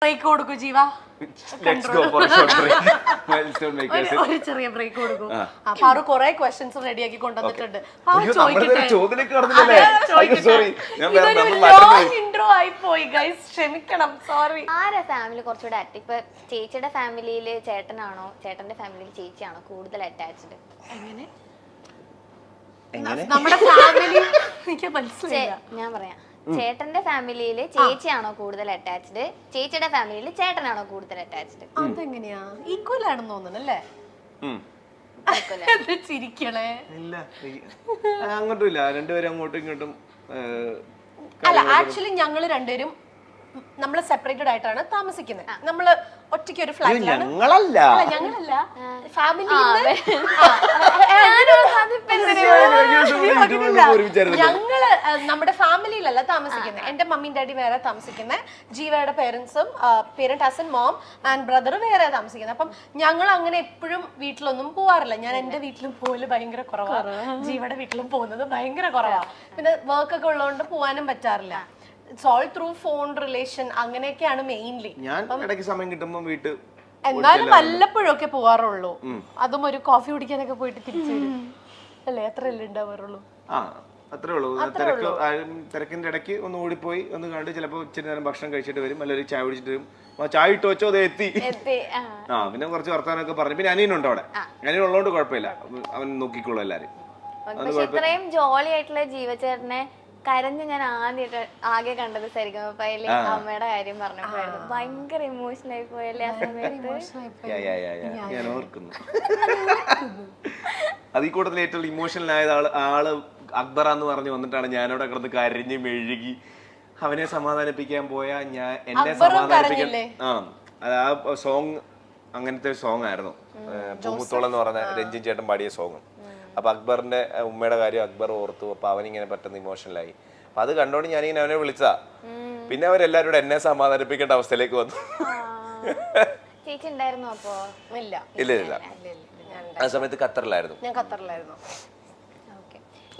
Break കൊടുക്കും ജീവ. ഒരു ചെറിയ ബ്രേക്ക് കൊടുക്കും. പാറു കുറെ ക്വസ്റ്റ്യൻസ് റെഡിയാക്കി കൊണ്ടുവന്നിട്ടുണ്ട്. ഇൻട്രോ ആയി പോയി ഗൈസ്, ക്ഷമിക്കണം, സോറി. ആരാ ഫാമിലി കുറച്ചുകൂടെ ഇപ്പൊ ചേച്ചിയുടെ ഫാമിലിയില് ചേട്ടനാണോ ചേട്ടന്റെ ഫാമിലിയിൽ ചേച്ചിയാണോ കൂടുതൽ അറ്റാച്ച്ഡ്? എങ്ങനെ നമ്മുടെ ഫാമിലി എനിക്ക് മനസ്സിലായില്ല. ഞാൻ പറയാം, ചേട്ടന്റെ ഫാമിലിയില് ചേച്ചിയാണോ കൂടുതൽ അറ്റാച്ച്ഡ്, ചേച്ചിയുടെ ഫാമിലിയില് ചേട്ടനാണോ കൂടുതൽ അറ്റാച്ച്ഡ്? അതെങ്ങനെയാ? ഈക്വൽ ആണെന്ന് തോന്നുന്നു അല്ലേ? ചിരിക്കണേ. അങ്ങോട്ടും ഇല്ല, രണ്ടുപേരും അങ്ങോട്ടും ഇങ്ങോട്ടും. അല്ല, ആക്ച്വലി ഞങ്ങള് രണ്ടുപേരും നമ്മള് സെപ്പറേറ്റഡ് ആയിട്ടാണ് താമസിക്കുന്നത്. നമ്മള് ഒറ്റയ്ക്ക് ഒരു ഫ്ലാറ്റിലാണ്. ഞങ്ങളല്ല, ഫാമിലി ഞങ്ങള് നമ്മുടെ ഫാമിലിയിലല്ല താമസിക്കുന്നത്. എന്റെ മമ്മി ഡാഡി വേറെ താമസിക്കുന്നത്, ജീവയുടെ പേരൻസും പേരന്റ് ഹസൻ മോം ആൻഡ് ബ്രദർ വേറെ താമസിക്കുന്നത്. അപ്പം ഞങ്ങൾ അങ്ങനെ എപ്പോഴും വീട്ടിലൊന്നും പോവാറില്ല. ഞാൻ എന്റെ വീട്ടിലും പോകല് ഭയങ്കര കുറവാണ്, ജീവയുടെ വീട്ടിലും പോകുന്നത് ഭയങ്കര കുറവാണ്. പിന്നെ വർക്ക് ഒക്കെ ഉള്ളതുകൊണ്ട് പോവാനും പറ്റാറില്ല. It's all through phone relation, അങ്ങനെയൊക്കെയാണ് മെയിൻലി. ഞാൻ ഇടയ്ക്ക് സമയം കിട്ടുമ്പോൾ വീട്ടിൽ എന്നാലും വല്ലപ്പോഴും ഒക്കെ പോവാറുള്ളൂ. അതും ഒരു കോഫി കുടിക്കാനൊക്കെ പോയിട്ട് തിരിച്ചു വരും അല്ലേ, അത്രയല്ലേ ഉണ്ടാവാറുള്ളൂ. അത്രേ ഉള്ളൂ. തിരക്കിന്റെ ഇടയ്ക്ക് ഒന്ന് ഓടിപ്പോയി ഒന്ന് കണ്ട് ചിലപ്പോൾ ഇച്ചിരി നേരം ഭക്ഷണം കഴിച്ചിട്ട് വരും, അല്ലെങ്കിൽ ചായ കുടിച്ചിട്ട് വരും. ചായ ഇട്ട് വെച്ചോ, അത് എത്തി. പിന്നെ കുറച്ച് വർത്താനൊക്കെ പറഞ്ഞു. പിന്നെ അനിയനുണ്ട് അവിടെ, അനിയൻ ഉള്ളതുകൊണ്ട് കുഴപ്പമില്ല, അവൻ നോക്കിക്കോളൂ എല്ലാരും. ഇത്രയും ജോളി ആയിട്ടുള്ള ജീവചേട്ടനെ കരഞ്ഞ് ഞാൻ ആകെ കണ്ടത് സരിഗമപ്പയിലെ അമ്മയുടെ കാര്യം പറഞ്ഞപ്പോഴായിരുന്നു. ഭയങ്കര ഇമോഷണൽ ആയി പോയല്ലേ ആ സമയത്ത്. ഞാൻ ഓർക്കുന്നു. അത് ഈ കൂട്ടത്തിൽ ഏറ്റവും ഇമോഷണൽ ആയത് ആള് അക്ബർ എന്ന് പറഞ്ഞു വന്നിട്ടാണ്. ഞാനവിടെ കിടന്ന് കരഞ്ഞ് മെഴുകി അവനെ സമാധാനിപ്പിക്കാൻ പോയാ എന്നെ സമാധാനിപ്പിക്കാൻ. ആ സോങ് അങ്ങനത്തെ സോങ് ആയിരുന്നു, പൂമുത്തോളം എന്ന് പറഞ്ഞ രഞ്ജിൻ ചേട്ടൻ പാടിയ സോങ്. അപ്പൊ അക്ബറിന്റെ ഉമ്മയുടെ കാര്യം അക്ബർ ഓർത്തു. അപ്പൊ അവനിങ്ങനെ പെട്ടെന്ന് ഇമോഷണലായി. അപ്പൊ അത് കണ്ടോണ്ട് ഞാനിങ്ങനെ അവനെ വിളിച്ചാ. പിന്നെ അവരെല്ലാരും കൂടെ എന്നെ സമാധാനിപ്പിക്കേണ്ട അവസ്ഥയിലേക്ക് വന്നു. ചേച്ചി ഉണ്ടായിരുന്നു അപ്പോ? ഇല്ല ഇല്ല, ആ സമയത്ത് ഖത്തറിലായിരുന്നു. ഞാൻ ഖത്തറിലായിരുന്നു.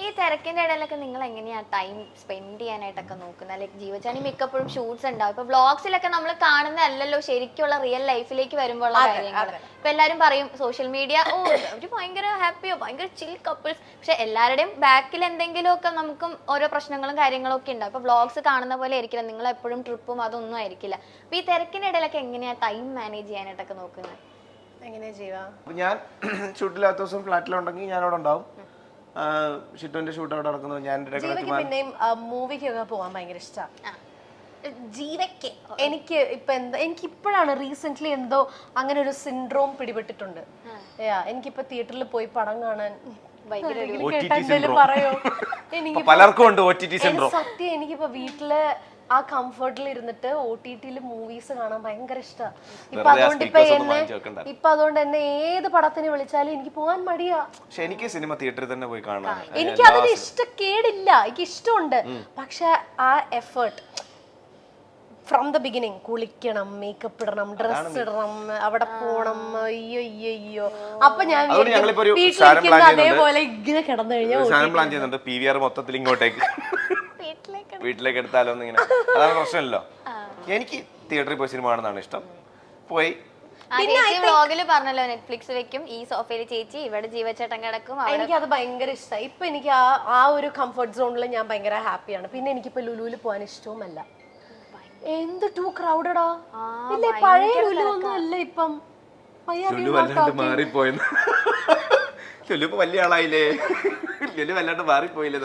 ഈ തിരക്കിന്റെ ഇടയിലൊക്കെ നിങ്ങൾ എങ്ങനെയാ ടൈം സ്പെൻഡ് ചെയ്യാനായിട്ടൊക്കെ നോക്കുന്നത്? ലൈക്ക് ജീവചാനി മിക്കപ്പോഴും ഷൂട്ട്സ് ഉണ്ടാവും. ഇപ്പൊ വ്ളോഗ്സിലൊക്കെ നമ്മൾ കാണുന്നതല്ലല്ലോ ശരിക്കുള്ള റിയൽ ലൈഫിലേക്ക് വരുമ്പോഴുള്ള കാര്യങ്ങൾ. ഇപ്പൊ എല്ലാരും പറയും സോഷ്യൽ മീഡിയ, അവര് ഭയങ്കര ഹാപ്പിയോ ഭയങ്കര ചിൽ കപ്പിൾസ്. പക്ഷെ എല്ലാവരുടെയും ബാക്കിൽ എന്തെങ്കിലുമൊക്കെ നമുക്കും ഓരോ പ്രശ്നങ്ങളും കാര്യങ്ങളും ഒക്കെ ഉണ്ടാവും. ഇപ്പൊ വ്ളോഗ്സ് കാണുന്ന പോലെ ആയിരിക്കില്ല, നിങ്ങൾ എപ്പോഴും ട്രിപ്പും അതൊന്നും ആയിരിക്കില്ല. അപ്പൊ ഈ തിരക്കിന്റെ ഇടയിലൊക്കെ എങ്ങനെയാ ടൈം മാനേജ് ചെയ്യാനായിട്ടൊക്കെ നോക്കുന്നത്? എങ്ങനെയാ ചെയ്യാ? ഞാൻ ഷൂട്ടില്ലാത്ത ദിവസം ഫ്ലാറ്റിലുണ്ടെങ്കിൽ ഞാൻ അവിടെ ഉണ്ടാവും. ഷിറ്റുവിന്റെ ഷൂട്ട് അവിടെ നടക്കുന്നത്. ഞാൻ പിന്നെയും മൂവിക്കൊക്കെ പോകാൻ ഭയങ്കര ഇഷ്ടമാണ് ജീവയ്ക്ക്. എനിക്ക് ഇപ്പോഴാണ് റീസെന്റ് എന്തോ അങ്ങനെ ഒരു സിൻഡ്രോം പിടിപെട്ടിട്ടുണ്ട്. എനിക്കിപ്പോ തിയേറ്ററിൽ പോയി പടം കാണാൻ പറയോ, എനിക്ക് സത്യം എനിക്കിപ്പോ വീട്ടില് ആ കംഫർട്ടിൽ ഇരുന്നിട്ട് OTT മൂവീസ് കാണാൻ ഭയങ്കര ഇഷ്ടമാണ്. അതുകൊണ്ട് എന്നെ ഏത് പടത്തിന് വിളിച്ചാലും എനിക്ക് പോകാൻ മടിയാ. പക്ഷെ എനിക്ക് സിനിമ തിയേറ്ററിൽ തന്നെ പോയി കാണാൻ എനിക്ക് അതിന് ഇഷ്ടക്കേടില്ല, എനിക്ക് ഇഷ്ടമുണ്ട്. പക്ഷെ ആ എഫേർട്ട് ഫ്രം ദ ബിഗിനിങ്, കുളിക്കണം, മേക്കപ്പ് ഇടണം, ഡ്രസ് ഇടണം, അവിടെ പോണം, അയ്യോ. അപ്പൊ ഞാൻ അതേപോലെ ഇങ്ങനെ കിടന്നു കഴിഞ്ഞാൽ PVR മൊത്തത്തിൽ ഇങ്ങോട്ടേക്ക് വീട്ടിലേക്ക് എടുത്താലോന്ന് ഇങ്ങനെ. അതാണ് പ്രശ്നമല്ലോ. എനിക്ക് തിയേറ്ററിൽ പോയി സിനിമ കാണുന്നതാണ് ഇഷ്ടം. പോയി വ്ളോഗില് പറഞ്ഞല്ലോ നെറ്റ്ഫ്ലിക്സ് വെക്കും, ഈ സോഫയിൽ ചേച്ചി ഇവിടെ ജീവച്ചേട്ടൻ കിടക്കും. എനിക്കത് ഭയങ്കര ഇഷ്ടമായി. ഇപ്പൊ എനിക്ക് ആ ഒരു കംഫർട്ട് സോണിൽ ഞാൻ ഭയങ്കര ഹാപ്പിയാണ്. പിന്നെ എനിക്കിപ്പോ ലുലുവിൽ പോകാൻ ഇഷ്ടവുമല്ല. എന്ത് ടൂ ക്രൗഡഡാ. ഇല്ലേ, പഴയ ലുലു ഒന്നും അല്ല ഇപ്പം. മാറിപ്പോയെന്ന്. ലുലു വലിയ ആളായില്ലേ, ലുലു വല്ലാണ്ട് മാറിപ്പോയില്ലേ.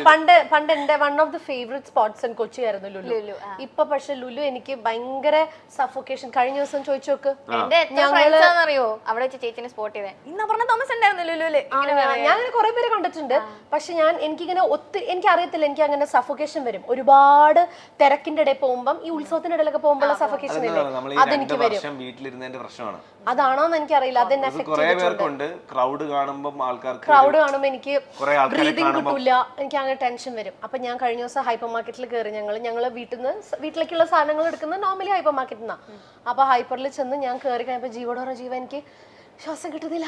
പണ്ട് എന്റെ one of the favourite spots in Kochi ആയിരുന്നു ലുലു. ഇപ്പൊ പക്ഷെ ലുലു എനിക്ക് ഭയങ്കര സഫോക്കേഷൻ. കഴിഞ്ഞ ദിവസം ചോദിച്ചു നോക്ക്, അറിയോ അവിടെ വെച്ച് ചേച്ചിനെ സ്പോട്ട് ചെയ്തേ ഇന്ന് പറഞ്ഞ തോമസ് ഉണ്ടായിരുന്നു ലുലുല്. ഞാൻ കുറെ പേര് കണ്ടിട്ടുണ്ട്. പക്ഷെ എനിക്കിങ്ങനെ എനിക്ക് അറിയത്തില്ല, എനിക്ക് അങ്ങനെ സഫോക്കേഷൻ വരും. ഒരുപാട് തിരക്കിന്റെ ഇടയിൽ പോകുമ്പം, ഈ ഉത്സവത്തിന്റെ ഇടയിലൊക്കെ പോകുമ്പോൾ സഫോക്കേഷൻ ഇല്ലേ, അതെനിക്ക് വരും. അതാണോന്ന് എനിക്കറിയില്ല. അതെന്നെ ക്രൗഡ് കാണുമ്പോ എനിക്ക് ബ്രീതിങ് കിട്ടൂല, എനിക്ക് അങ്ങനെ ടെൻഷൻ വരും. അപ്പൊ ഞാൻ കഴിഞ്ഞ ദിവസം ഹൈപ്പർ മാർക്കറ്റിൽ കയറി. ഞങ്ങള് വീട്ടിലേക്കുള്ള സാധനങ്ങൾ എടുക്കുന്നത് നോർമലി ഹൈപ്പർ മാർക്കറ്റിൽ നിന്നാ. അപ്പൊ ഹൈപ്പറിൽ ചെന്ന് ഞാൻ കയറി കഴിഞ്ഞപ്പോ ജീവ എനിക്ക് ശ്വാസം കിട്ടുന്നില്ല,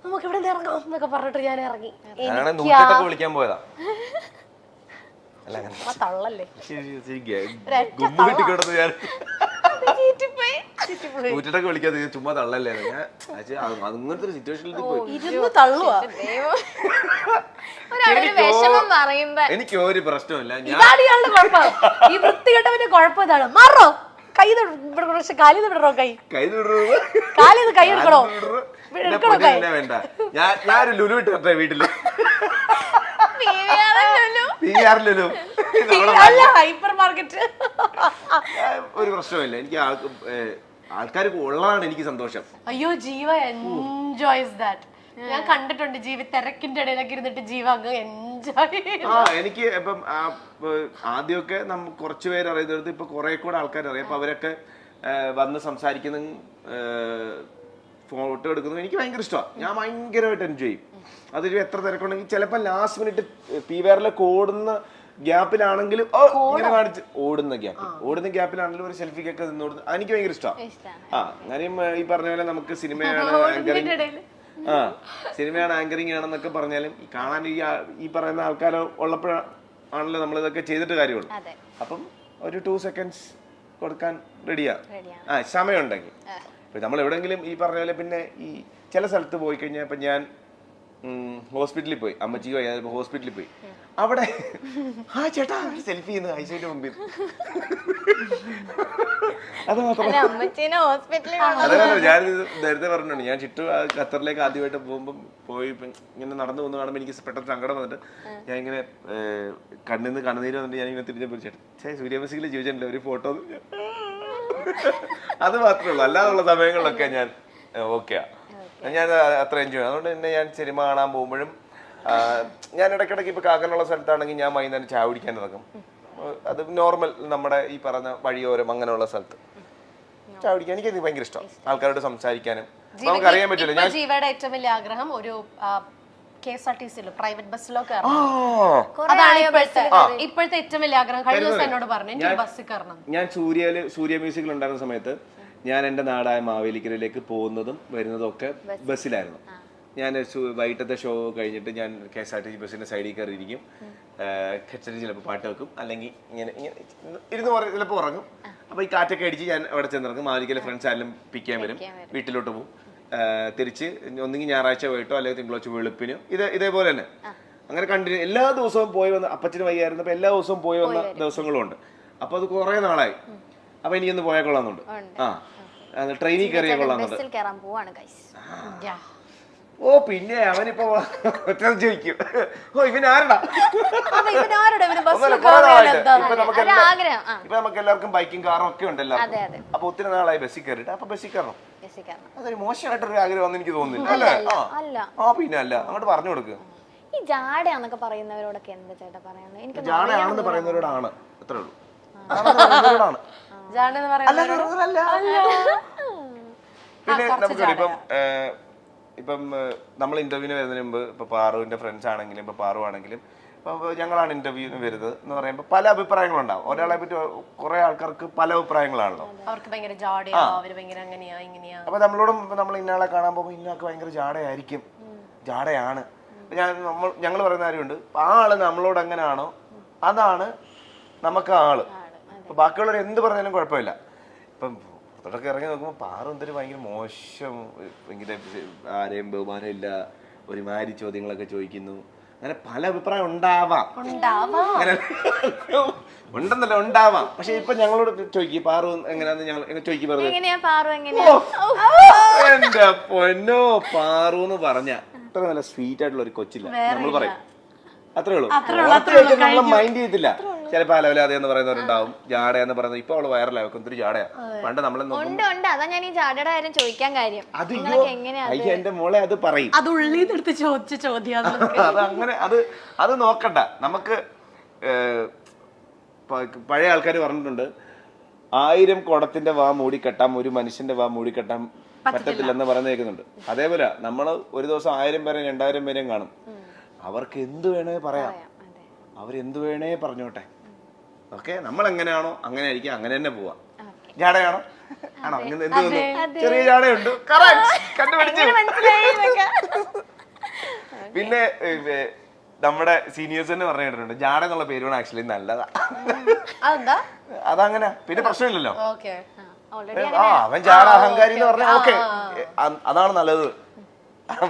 നമുക്ക് ഇവിടെ ഇറങ്ങാം എന്നൊക്കെ പറഞ്ഞിട്ട് ഞാൻ ഇറങ്ങി. തള്ളല്ലേ കൂറ്റിട്ടൊക്കെ വിളിക്കാതെ ചുമ്മാ തള്ളല്ലേ ഞാൻ അങ്ങനത്തെ ഒരു സിറ്റുവേഷനിൽ പോയി ഇരുന്ന് തള്ളുവാ. വിഷമം പറയുമ്പോ എനിക്ക് ഒരു പ്രശ്നമില്ല. ഞാൻ ഇതാണ് ഇയാളുടെ കുഴപ്പം. ഈ വൃത്തികെട്ടവന്റെ കുഴപ്പം ഇതാണ്. മാറോ കൈ ഇവിടെ കുറച്ച് കാലിന്ന് വിടറോ കൈ കാലിന്ന് കൈ എടുക്കണോ വേണ്ട. ഞാനൊരു ലുലു ഇട്ടെ വീട്ടില് ഹൈപ്പർ മാർക്കറ്റ്. ഒരു പ്രശ്നമില്ല. എനിക്ക് ആൾക്കാർ ഉള്ളതാണ് എനിക്ക് സന്തോഷം. അയ്യോ ജീവ എൻജോയ്സ് ദാറ്റ്. ഞാൻ കണ്ടിട്ടുണ്ട് ജീവ തിരക്കിന്റെ ഇടയിലൊക്കെ ഇരുന്നിട്ട് ജീവ അങ്ങ് എൻജോയ്. എനിക്ക് ഇപ്പം ആദ്യമൊക്കെ കുറച്ച് പേര് അറിയുന്നത് ഇപ്പൊ കുറെ കൂടെ ആൾക്കാർ അറിയാം. അപ്പൊ അവരൊക്കെ വന്ന് സംസാരിക്കുന്നതും ഫോട്ടോ എടുക്കുന്നതും എനിക്ക് ഭയങ്കര ഇഷ്ടമാണ്. ഞാൻ ഭയങ്കരമായിട്ട് എൻജോയ് ചെയ്യും. അതൊരു എത്ര തിരക്കുണ്ടെങ്കിൽ ചിലപ്പോൾ ലാസ്റ്റ് മിനിറ്റ് പീവേറിലൊക്കെ ഓടുന്ന ഗ്യാപ്പിലാണെങ്കിലും ഇങ്ങനെ കാണിച്ച് ഓടുന്ന ഗ്യാപ്പിലാണെങ്കിലും ഒരു സെൽഫിക്കൊക്കെ നിന്നോടുന്ന എനിക്ക് ഭയങ്കര ഇഷ്ടമാണ്. കാര്യം ഈ പറഞ്ഞ പോലെ നമുക്ക് സിനിമയാണ് ആങ്കറിങ് ആണെന്നൊക്കെ പറഞ്ഞാലും കാണാൻ ഈ പറയുന്ന ആൾക്കാർ ഉള്ളപ്പോഴാണല്ലോ നമ്മളിതൊക്കെ ചെയ്തിട്ട് കാര്യമുള്ളൂ. അപ്പം ഒരു 2 seconds കൊടുക്കാൻ റെഡിയാ സമയമുണ്ടെങ്കിൽ. നമ്മൾ എവിടെയെങ്കിലും ഈ പറഞ്ഞ പോലെ പിന്നെ ഈ ചില സ്ഥലത്ത് പോയി കഴിഞ്ഞാൽ ഇപ്പൊ ഞാൻ ഹോസ്പിറ്റലിൽ പോയി, അമ്മച്ചിക്ക് വയ്യാതെ ഹോസ്പിറ്റലിൽ പോയി, അവിടെ ചേട്ടാ സെൽഫി ചെയ്യുന്നു ഐസിയുടെ മുമ്പിൽ. അത് മാത്രമല്ല ഞാൻ നേരത്തെ പറഞ്ഞിട്ടുണ്ട്, ഞാൻ ചിട്ടു ഖത്തറിലേക്ക് ആദ്യമായിട്ട് പോകുമ്പോൾ പോയി ഇങ്ങനെ നടന്നു പോകുന്ന കാണുമ്പോൾ എനിക്ക് പെട്ടെന്ന് സങ്കടം വന്നിട്ട് ഞാൻ ഇങ്ങനെ കണ്ണിന്ന് കണ്ണുനീര് വന്നിട്ട് ഞാൻ ഇങ്ങനെ തിരിഞ്ഞ ചേട്ടാ സൂര്യമസിക്കിൽ ജീവിച്ചിട്ടില്ല ഒരു ഫോട്ടോ. അത് മാത്രമേ ഉള്ളൂ. അല്ലാതുള്ള സമയങ്ങളിലൊക്കെ ഞാൻ ഓക്കെയാ, ഞാൻ അത്ര എൻജോയ് ചെയ്യും. അതുകൊണ്ട് തന്നെ ഞാൻ സിനിമ കാണാൻ പോകുമ്പോഴും ഞാൻ ഇടയ്ക്കിടയ്ക്ക് ഇപ്പൊ കാക്കനുള്ള സ്ഥലത്താണെങ്കിൽ ഞാൻ വൈകുന്നേരം ചായ കുടിക്കാൻ ഇറങ്ങും. അത് നോർമൽ നമ്മുടെ ഈ പറഞ്ഞ വഴിയോരം അങ്ങനെയുള്ള സ്ഥലത്ത് ചായ കുടിക്കാൻ എനിക്ക് ഭയങ്കര ഇഷ്ടം. ആൾക്കാരോട് സംസാരിക്കാനും നമുക്ക് അറിയാൻ പറ്റില്ല. ഞാൻ ജീവയുടെ ഏറ്റവും വലിയ ആഗ്രഹം ഒരു KSRTC പ്രൈവറ്റ് ബസ്സിലോ കയറണം. അതാണ് ഇപ്പോഴത്തെ ഏറ്റവും വലിയ ആഗ്രഹം. കഴിഞ്ഞ ദിവസം എന്നോട് പറഞ്ഞു എനിക്ക് ബസ്സിൽ കയറണം. ഞാൻ സൂര്യ മ്യൂസിക്കിൽ ഉണ്ടായിരുന്ന സമയത്ത് ഞാൻ എൻ്റെ നാടായ മാവേലിക്കരയിലേക്ക് പോകുന്നതും വരുന്നതും ഒക്കെ ബസ്സിലായിരുന്നു. ഞാൻ വൈകിട്ടത്തെ ഷോ കഴിഞ്ഞിട്ട് ഞാൻ KSRTC ബസ്സിന്റെ സൈഡിൽ കയറിയിരിക്കും. ഹെഡ്സെറ്റ് ചിലപ്പോൾ പാട്ട് വെക്കും, അല്ലെങ്കിൽ ഇങ്ങനെ ഇരുന്ന് ചിലപ്പോൾ ഉറങ്ങും. അപ്പോൾ ഈ കാറ്റൊക്കെ അടിച്ച് ഞാൻ അവിടെ ചെന്നിറങ്ങും. മാവേലിക്കരയിലെ ഫ്രണ്ട്സ് ആരെങ്കിലും പിക്ക് ചെയ്യാൻ വരും, വീട്ടിലോട്ട് പോകും. തിരിച്ച് ഒന്നെങ്കിൽ ഞായറാഴ്ച പോയിട്ടോ അല്ലെങ്കിൽ തിങ്കളാഴ്ച വെളുപ്പിനോ ഇതേപോലെ തന്നെ അങ്ങനെ കണ്ടിന്യൂ എല്ലാ ദിവസവും പോയി വന്ന്. അപ്പച്ചന് വയ്യായിരുന്നു, അപ്പൊ എല്ലാ ദിവസവും പോയി വന്ന ദിവസങ്ങളും ഉണ്ട്. അപ്പൊ അത് കുറെ നാളായി. അപ്പൊ എനിക്കൊന്ന് പോയാൽ കൊള്ളാന്നുണ്ട്. ട്രെയിനിൽ കയറിയാൽ കൊള്ളാന്നുണ്ട്. ഓ പിന്നെ അവനിപ്പോ ചോദിക്കും, ഓ ഇവനാരടാ. ഇപ്പൊ നമുക്ക് എല്ലാവർക്കും ബൈക്കും കാറും ഒക്കെ ഉണ്ടല്ലോ. അപ്പൊ ഒത്തിരി നാളായി ബസ്സിൽ കയറിയിട്ട് അപ്പൊ ബസ്സിൽ കയറണം. അതൊരു മോശമായിട്ടൊരു ആഗ്രഹം എനിക്ക് തോന്നുന്നില്ല അല്ലേ? പിന്നെ അല്ല, അങ്ങോട്ട് പറഞ്ഞു കൊടുക്കുക. ഈ ജാടയാന്നൊക്കെ പറയുന്നവരോടൊക്കെ എന്താ ചേട്ടാ പറയാനുള്ളത്? എനിക്ക് ജാടയാണെന്ന് പറയുന്നവരോടാണ്, അത്രേ ഉള്ളൂ. പിന്നെ നമുക്ക് ഇപ്പം നമ്മൾ ഇന്റർവ്യൂവിന് വരുന്നതിന് മുമ്പ് ഇപ്പൊ പാറുവിന്റെ ഫ്രണ്ട്സ് ആണെങ്കിലും ഇപ്പൊ പാറു ആണെങ്കിലും ഇപ്പൊ ഞങ്ങളാണ് ഇന്റർവ്യൂവിന് വരുന്നത് എന്ന് പറയുമ്പോൾ പല അഭിപ്രായങ്ങളുണ്ടാവും. ഒരാളെ പറ്റി കുറെ ആൾക്കാർക്ക് പല അഭിപ്രായങ്ങളാണല്ലോ. അവർക്ക് ഭയങ്കര അപ്പൊ നമ്മളോടും നമ്മൾ ഇന്നയാളെ കാണാൻ പോകുമ്പോൾ ഇന്നയാൾക്ക് ഭയങ്കര ജാടയായിരിക്കും, ജാടയാണ്. ഞങ്ങൾ പറയുന്ന കാര്യമുണ്ട്, ആ ആള് നമ്മളോട് എങ്ങനെയാണോ അതാണ് നമുക്ക് ആള്. ഇപ്പൊ ബാക്കിയുള്ളവർ എന്ത് പറഞ്ഞാലും കുഴപ്പമില്ല. ഇപ്പം പുറത്തോട്ടൊക്കെ ഇറങ്ങി നോക്കുമ്പോൾ പാറു എന്തൊരു ഭയങ്കര മോശം, ഭയങ്കര ആരെയും ബഹുമാനം ഇല്ല, ഒരുമാതിരി ചോദ്യങ്ങളൊക്കെ ചോദിക്കുന്നു. അങ്ങനെ പല അഭിപ്രായം ഉണ്ടാവാം, അങ്ങനെ ഉണ്ടെന്നല്ല ഉണ്ടാവാം. പക്ഷെ ഇപ്പൊ ഞങ്ങളോട് ചോദിക്കും പാറു എങ്ങനെയാന്ന് ഞങ്ങൾ ചോദിക്കും, എന്റെ പൊന്നോ പാറു എന്ന് പറഞ്ഞ അത്ര നല്ല സ്വീറ്റ് ആയിട്ടുള്ള ഒരു കൊച്ചില്ല നമ്മൾ പറയും, അത്രേ ഉള്ളൂ. നമ്മളെ മൈൻഡ് ചെയ്തില്ല. ചിലപ്പോ അലവലാതെ എന്ന് പറയുന്നവരുണ്ടാവും, ജാടയെന്ന് പറയുന്നത്. ഇപ്പൊ അവള് വൈറലായി ഒത്തിരി ജാടയാ. പണ്ട് നമ്മളെ അയ്യോ എന്റെ മോളെ അത് പറയും, അത് ഉള്ളിന്നെടുത്ത് ചോദിച്ച ചോദ്യം. അത് അങ്ങനെ അത് നോക്കണ്ട. നമുക്ക് പഴയ ആൾക്കാർ പറഞ്ഞിട്ടുണ്ട്, 1000 കുടത്തിന്റെ വാ മൂടിക്കെട്ടാം, ഒരു മനുഷ്യന്റെ വാ മൂടിക്കെട്ടാൻ പറ്റത്തില്ലെന്ന് പറഞ്ഞു കേൾക്കുന്നുണ്ട്. അതേപോലെ നമ്മൾ ഒരു ദിവസം 1000 പേരെയും 2000 പേരെയും കാണും. അവർക്ക് എന്ത് വേണേ പറയാം, അവരെന്ത് വേണേ പറഞ്ഞോട്ടെ. ഓക്കെ, നമ്മൾ എങ്ങനെയാണോ അങ്ങനെ ആയിരിക്കും, അങ്ങനെ തന്നെ പോവാം. ജാടയാണോ ആണോ എന്ത് തോന്നുന്നു? ചെറിയ ജാടയുണ്ട്, കണ്ടുപിടിച്ചു. പിന്നെ നമ്മുടെ സീനിയേഴ്സ് തന്നെ പറഞ്ഞു കേട്ടിട്ടുണ്ട്, ജാട എന്നുള്ള പേരുമാണ് ആക്ച്വലി നല്ലതാ. അതങ്ങനെ പിന്നെ പ്രശ്നമില്ലല്ലോ. ഓൾറെഡി അവൻ ചാട അഹങ്കാരി എന്ന് പറഞ്ഞാൽ ഓക്കെ, അതാണ് നല്ലത്,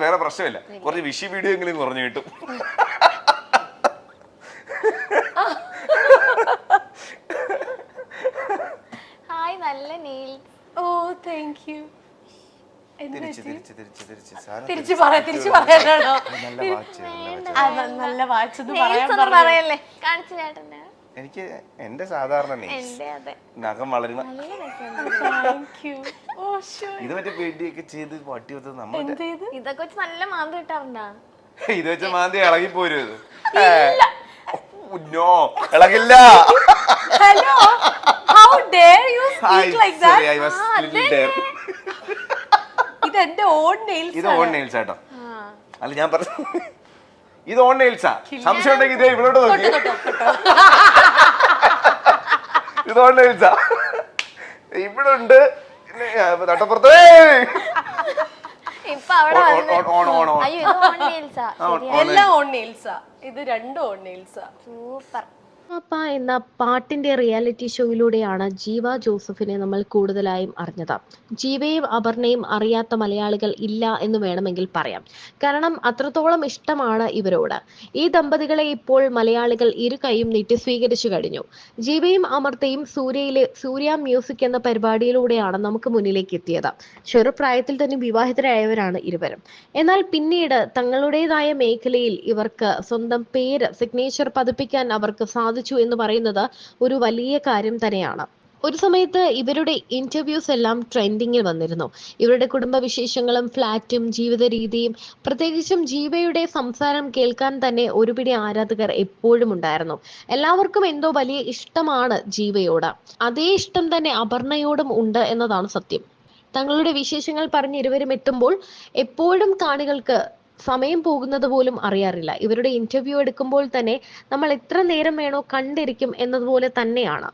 വേറെ പ്രശ്നമില്ല. കുറച്ച് വിഷി വീഡിയോ എങ്കിലും കുറഞ്ഞു കിട്ടും. ഹായ് നല്ല നെയിൽസ്. Oh thank you. തിരിച്ച് പറയാനാണോ? നല്ല വാച്ച്. നല്ല വാച്ച് പറയല്ലേ, കാണിച്ചു ചേട്ടന്റെ. എനിക്ക് എന്റെ സാധാരണ നഖം വളരുന്ന ഇത് മറ്റേ പേടിയൊക്കെ ചെയ്ത് പട്ടി വെച്ചത് നമ്മൾ ഇതൊക്കെ വെച്ച് നല്ല മാന്തി കിട്ടാറുണ്ടാ? ഇത് വെച്ച മാന്തി ഇളകിപ്പോരും. ഇളകില്ല. Hello, how dare you speak like that? Sorry, I was little there. ഇത് എന്റെ ഓൺ നെയിൽസ്. ഇത് ഓൺ നെയിൽസ് ആട്ടോ. അല്ല ഞാൻ പറഞ്ഞു ഇത് ഓൺ നെയിൽസാ. സംശയം ഉണ്ടെങ്കിൽ ഇതേ ഇവിടോട്ട് നോക്കി. ഇത് ഓൺ നെയിൽസാ. ഇവിടെ ഉണ്ട് തട്ടപ്പുറത്ത്. ഇപ്പൊ അവിടെ അയ്യോ ഇത് ഓൺ നെയിൽസാ. എല്ലാം ഓൺ നെയിൽസാ. ഇത് രണ്ടും ഓൺ നെയിൽസാ. സൂപ്പർ. അപ്പ എന്ന പാട്ടിന്റെ റിയാലിറ്റി ഷോയിലൂടെയാണ് ജീവ ജോസഫിനെ നമ്മൾ കൂടുതലായും അറിഞ്ഞത്. ജീവയും അപർണയും അറിയാത്ത മലയാളികൾ ഇല്ല എന്ന് വേണമെങ്കിൽ പറയാം. കാരണം അത്രത്തോളം ഇഷ്ടമാണ് ഇവരോട്. ഈ ദമ്പതികളെ ഇപ്പോൾ മലയാളികൾ ഇരു കൈയും നീട്ടി സ്വീകരിച്ചു കഴിഞ്ഞു. ജീവയും അമൃതയും സൂര്യ മ്യൂസിക് എന്ന പരിപാടിയിലൂടെയാണ് നമുക്ക് മുന്നിലേക്ക് എത്തിയത്. ചെറുപ്രായത്തിൽ തന്നെ വിവാഹിതരായവരാണ് ഇരുവരും. എന്നാൽ പിന്നീട് തങ്ങളുടേതായ മേഖലയിൽ ഇവർക്ക് സ്വന്തം പേര് സിഗ്നേച്ചർ പതിപ്പിക്കാൻ അവർക്ക് സാധിച്ചു എന്ന് പറയുന്നത് ഒരു വലിയ കാര്യം തന്നെയാണ്. ഒരു സമയത്ത് ഇവരുടെ ഇന്റർവ്യൂസ് എല്ലാം ട്രെൻഡിങ്ങിൽ വന്നിരുന്നു. ഇവരുടെ കുടുംബ വിശേഷങ്ങളും ഫ്ലാറ്റും ജീവിത രീതിയും പ്രത്യേകിച്ചും ജീവയുടെ സംസാരം കേൾക്കാൻ തന്നെ ഒരുപിടി ആരാധകർ എപ്പോഴും ഉണ്ടായിരുന്നു. എല്ലാവർക്കും എന്തോ വലിയ ഇഷ്ടമാണ് ജീവയോട്. അതേ ഇഷ്ടം തന്നെ അപർണയോടും ഉണ്ട് എന്നതാണ് സത്യം. തങ്ങളുടെ വിശേഷങ്ങൾ പറഞ്ഞ് ഇരുവരും എത്തുമ്പോൾ എപ്പോഴും കാണികൾക്ക് സമയം പോകുന്നത് പോലും അറിയാറില്ല. ഇവരുടെ ഇന്റർവ്യൂ എടുക്കുമ്പോൾ തന്നെ നമ്മൾ എത്ര നേരം വേണോ കണ്ടിരിക്കും എന്നതുപോലെ തന്നെയാണ്.